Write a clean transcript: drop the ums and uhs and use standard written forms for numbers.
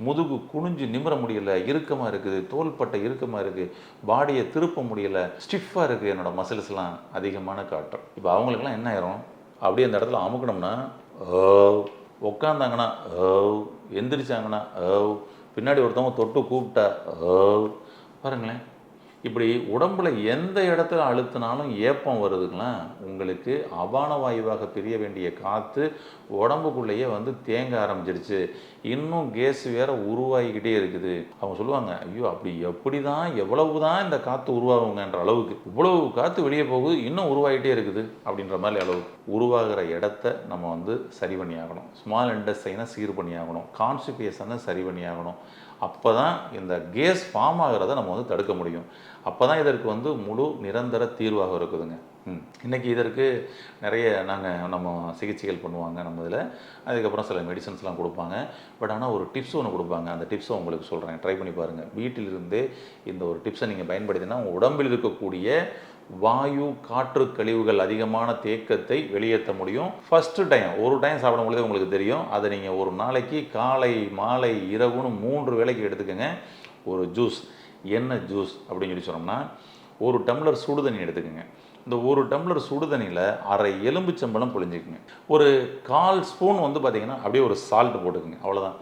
முதுகு குனிஞ்சு நிமிர முடியல, இறுக்கமாக இருக்குது, தோள்பட்டை இறுக்கமாக இருக்குது, பாடியை திருப்ப முடியல, ஸ்டிஃபாக இருக்குது, என்னோடய மசில்ஸ்லாம் அதிகமான காட்டுறோம். இப்போ அவங்களுக்குலாம் என்ன ஆயிரும், அப்படியே அந்த இடத்துல அமுக்கணும்னா உட்காந்தாங்கன்னா எந்திரிச்சாங்கன்னா பின்னாடி ஒருத்தவங்க தொட்டு கூப்பிட்டா பாருங்களேன். இப்படி உடம்புல எந்த இடத்துல அழுத்தினாலும் ஏப்பம் வருதுங்களா, உங்களுக்கு அபான வாயுவாக பிரிய வேண்டிய காற்று உடம்புக்குள்ளேயே வந்து தேங்க ஆரம்பிச்சிருச்சு. இன்னும் கேஸ் வேற உருவாகிக்கிட்டே இருக்குது. அவங்க சொல்லுவாங்க, ஐயோ அப்படி எப்படி தான் எவ்வளவு தான் இந்த காற்று உருவாகுங்கன்ற அளவுக்கு இவ்வளவு காற்று வெளியே போகுது, இன்னும் உருவாகிட்டே இருக்குது அப்படின்ற மாதிரி அளவுக்கு உருவாகிற இடத்த நம்ம வந்து சரி பண்ணி ஆகணும். ஸ்மால் இன்டெஸ்டைனை சீர் பண்ணி ஆகணும். கான்ஸ்டிபேஷனை சரி பண்ணி ஆகணும். அப்போ தான் இந்த கேஸ் ஃபார்ம் ஆகிறத நம்ம வந்து தடுக்க முடியும். அப்போ தான் இதற்கு வந்து முழு நிரந்தர தீர்வாக இருக்குதுங்க. இன்றைக்கி இதற்கு நிறைய நம்ம சிகிச்சைகள் பண்ணுவாங்க நம்ம இதில். அதுக்கப்புறம் சில மெடிசன்ஸ்லாம் கொடுப்பாங்க. பட் ஆனால் ஒரு டிப்ஸ் ஒன்று கொடுப்பாங்க. அந்த டிப்ஸை உங்களுக்கு சொல்கிறேன், ட்ரை பண்ணி பாருங்கள். வீட்டிலிருந்தே இந்த ஒரு டிப்ஸை நீங்கள் பயன்படுத்தினா உங்கள் உடம்பில் இருக்கக்கூடிய வாயு காற்று கழிவுகள் அதிகமான தேக்கத்தை வெளியேற்ற முடியும். ஃபஸ்ட்டு ஒரு டைம் சாப்பிடும் பொழுதே உங்களுக்கு தெரியும். அதை நீங்கள் ஒரு நாளைக்கு காலை மாலை இரவுன்னு 3 வேளைக்கு எடுத்துக்கோங்க. ஒரு ஜூஸ், என்ன ஜூஸ் அப்படின்னு சொல்லி சொன்னோம்னா, 1 டம்ளர் சுடு தண்ணி எடுத்துக்கோங்க. இந்த 1 டம்ளர் சுடு தண்ணியில் அரை எலும்புச்சம்பழம் புழிஞ்சிக்குங்க. ஒரு 1/4 ஸ்பூன் வந்து பார்த்திங்கன்னா அப்படியே ஒரு சால்ட் போட்டுக்குங்க. அவ்வளோதான்.